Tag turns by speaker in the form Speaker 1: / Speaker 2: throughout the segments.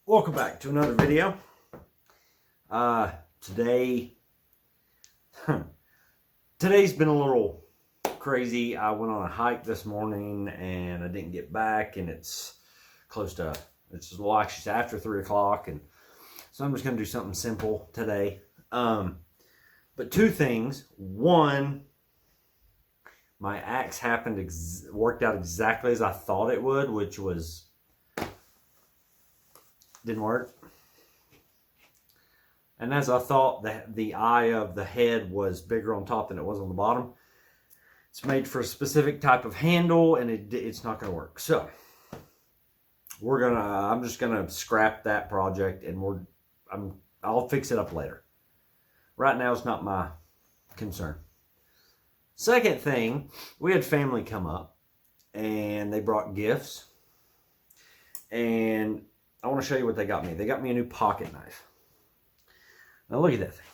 Speaker 1: Welcome back to another video. Today's been a little crazy. I went on a hike this morning and I didn't get back, and it's actually after 3 o'clock, and so I'm just gonna do something simple today. But two things. One, my axe worked out exactly as I thought it would, which was didn't work. And as I thought, the eye of the head was bigger on top than it was on the bottom. It's made for a specific type of handle, and it's not going to work. So I'm just gonna scrap that project, and I'll fix it up later. Right now, it's not my concern. Second thing, we had family come up, and they brought gifts, and I want to show you what they got me. They got me a new pocket knife. Now look at that thing.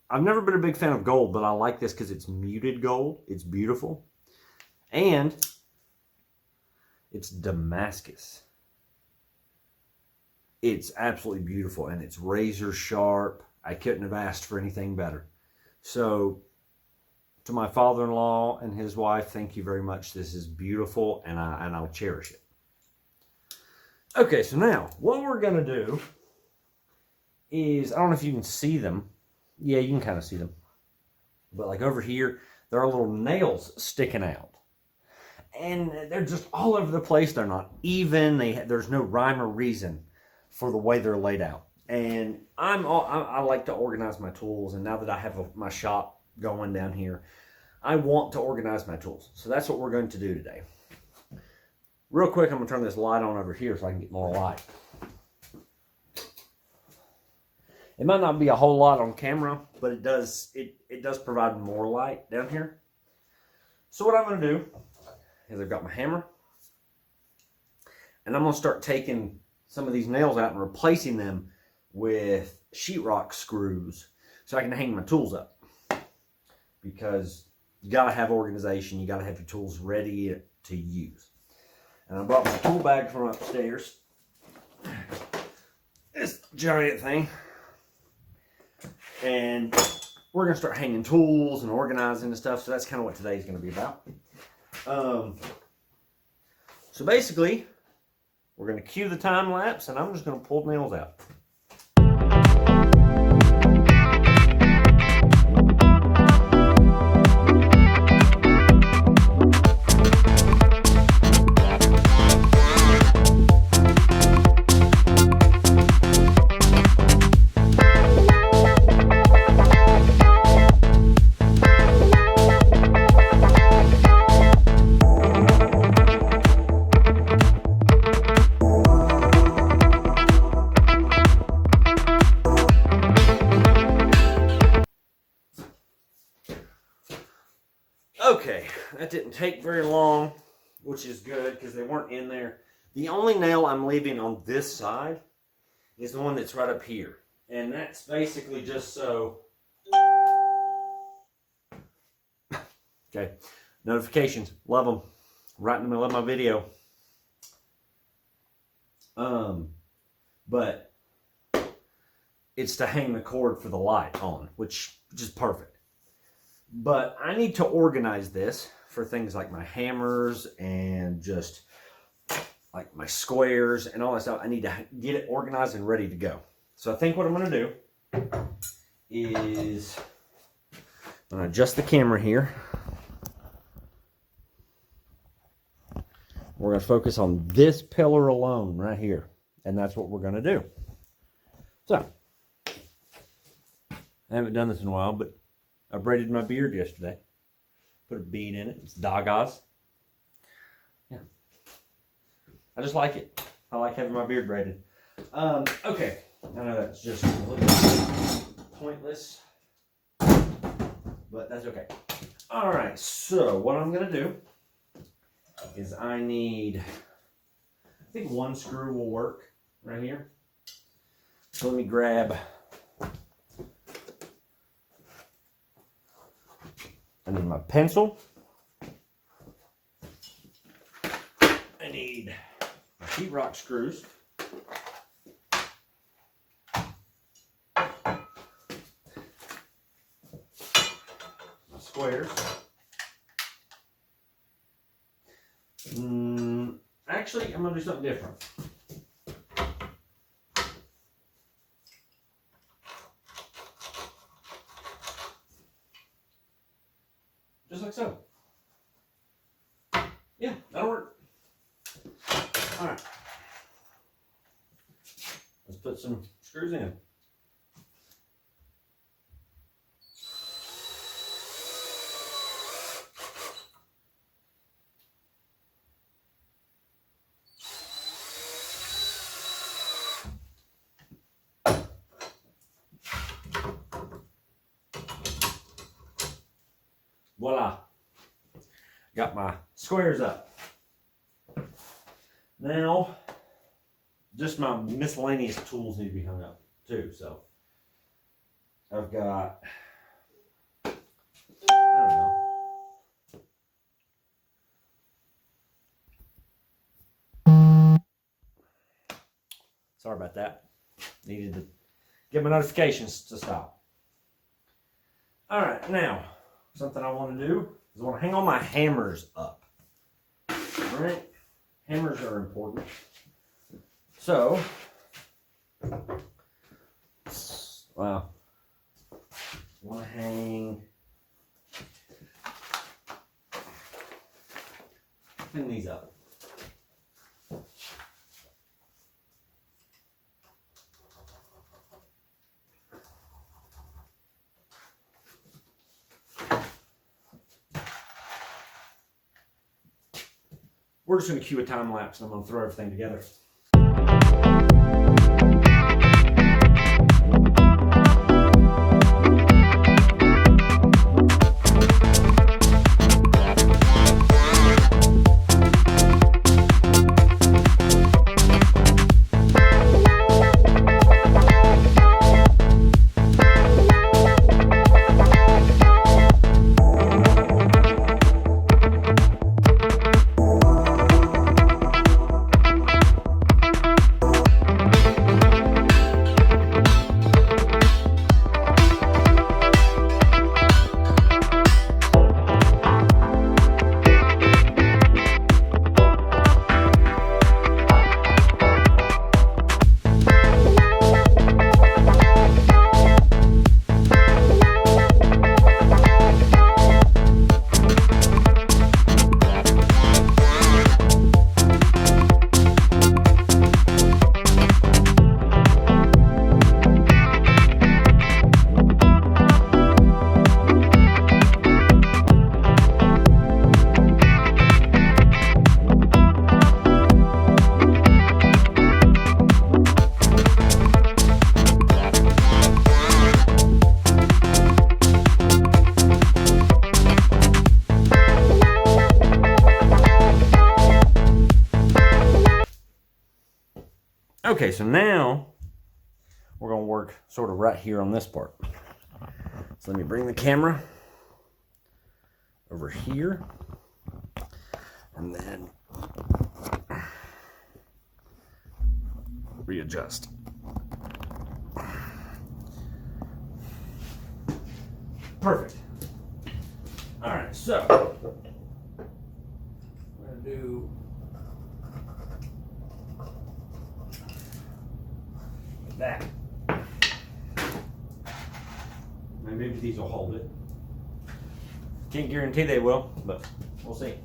Speaker 1: I've never been a big fan of gold, but I like this because it's muted gold. It's beautiful. And it's Damascus. It's absolutely beautiful, and it's razor sharp. I couldn't have asked for anything better. So to my father-in-law and his wife, thank you very much. This is beautiful, and I'll cherish it. Okay, so now what we're going to do is, I don't know if you can see them. Yeah, you can kind of see them. But like over here, there are little nails sticking out. And they're just all over the place. They're not even. There's no rhyme or reason for the way they're laid out. And I like to organize my tools. And now that I have my shop going down here, I want to organize my tools. So that's what we're going to do today. Real quick, I'm going to turn this light on over here so I can get more light. It might not be a whole lot on camera, but it does provide more light down here. So what I'm going to do is I've got my hammer, and I'm going to start taking some of these nails out and replacing them with sheetrock screws so I can hang my tools up. Because you got to have organization. You got to have your tools ready to use. And I brought my tool bag from upstairs. This giant thing. And we're going to start hanging tools and organizing and stuff. So that's kind of what today's going to be about. So basically, we're going to cue the time lapse, and I'm just going to pull the nails out. Okay, that didn't take very long, which is good because they weren't in there. The only nail I'm leaving on this side is the one that's right up here. And that's basically just so... Okay, notifications, love them. Right in the middle of my video. But it's to hang the cord for the light on, which is perfect. But I need to organize this for things like my hammers and just like my squares and all that stuff. I need to get it organized and ready to go. So I think what I'm going to do is I'm going to adjust the camera here. We're going to focus on this pillar alone right here. And that's what we're going to do. So, I haven't done this in a while, but I braided my beard yesterday. Put a bead in it. It's Dagaz. Yeah. I just like it. I like having my beard braided. Okay. I know that's just a little pointless, but that's okay. All right. So what I'm going to do is I think one screw will work right here. So let me grab... I need my pencil. I need my sheetrock screws. My squares. Actually, I'm going to do something different. Just like so. Yeah, that'll work. All right. Let's put some screws in. Voila. Got my squares up. Now, just my miscellaneous tools need to be hung up too. So, I've got, I don't know. Sorry about that. Needed to get my notifications to stop. All right, now, something I want to do is I want to hang all my hammers up. All right, hammers are important. So, well, I want to hang these up. We're just going to cue a time lapse and I'm going to throw everything together. Okay, so now we're going to work sort of right here on this part. So let me bring the camera over here and then readjust. Perfect. All right, so we're going to do that. Maybe these will hold it. Can't guarantee they will, but we'll see.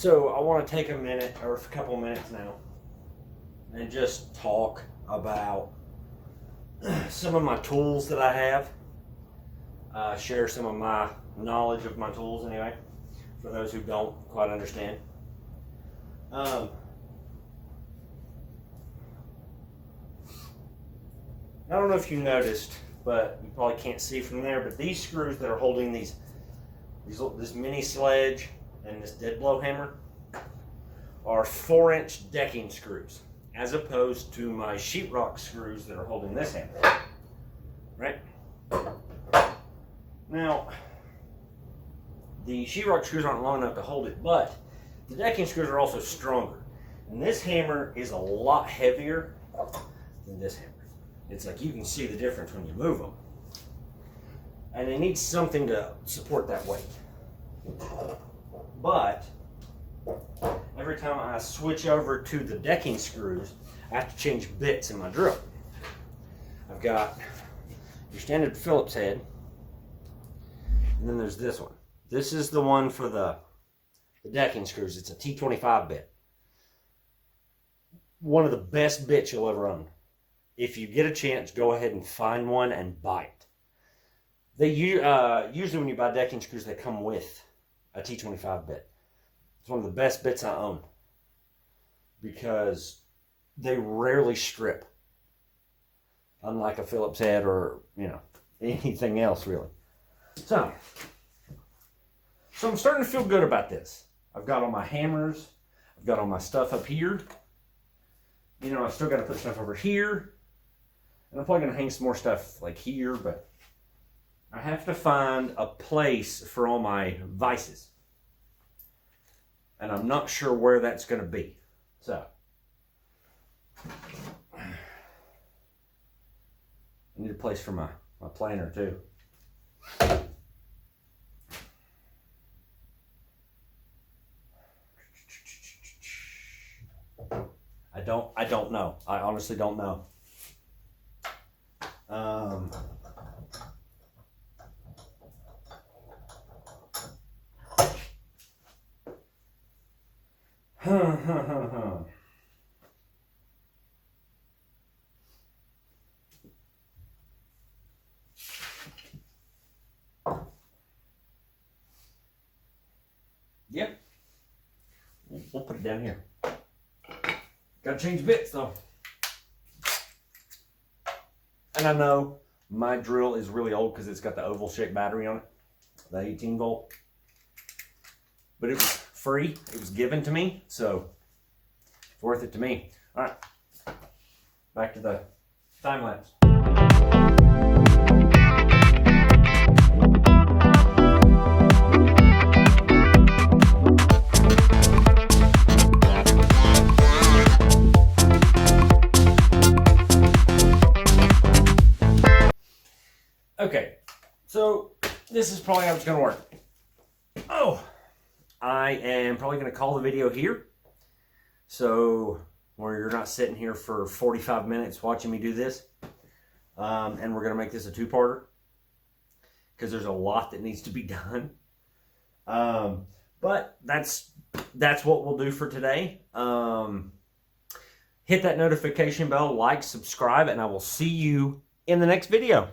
Speaker 1: So I want to take a minute or a couple minutes now and just talk about some of my tools that I have. Share some of my knowledge of my tools anyway, for those who don't quite understand. I don't know if you noticed, but you probably can't see from there, but these screws that are holding this mini sledge and this dead blow hammer are 4-inch decking screws, as opposed to my sheetrock screws that are holding this hammer, right? Now, the sheetrock screws aren't long enough to hold it, but the decking screws are also stronger. And this hammer is a lot heavier than this hammer. It's like you can see the difference when you move them. And it needs something to support that weight. But every time I switch over to the decking screws, I have to change bits in my drill. I've got your standard Phillips head, and then there's this one. This is the one for the decking screws. It's a T25 bit. One of the best bits you'll ever own. If you get a chance, go ahead and find one and buy it. They usually when you buy decking screws, they come with a T25 bit. It's one of the best bits I own because they rarely strip, unlike a Phillips head or anything else really. So I'm starting to feel good about this. I've got all my hammers. I've got all my stuff up here. I've still got to put stuff over here. And I'm probably going to hang some more stuff like here, but I have to find a place for all my vices. And I'm not sure where that's going to be. So I need a place for my planer too. I don't know. I honestly don't know. Yep. We'll put it down here. Gotta change bits though. And I know my drill is really old because it's got the oval shaped battery on it, the 18 volt. But it was free, it was given to me, so it's worth it to me. All right, back to the time lapse. Okay, so this is probably how it's going to work. I am probably going to call the video here. So, where you're not sitting here for 45 minutes watching me do this. And we're going to make this a two-parter. Because there's a lot that needs to be done. But that's what we'll do for today. Hit that notification bell, like, subscribe, and I will see you in the next video.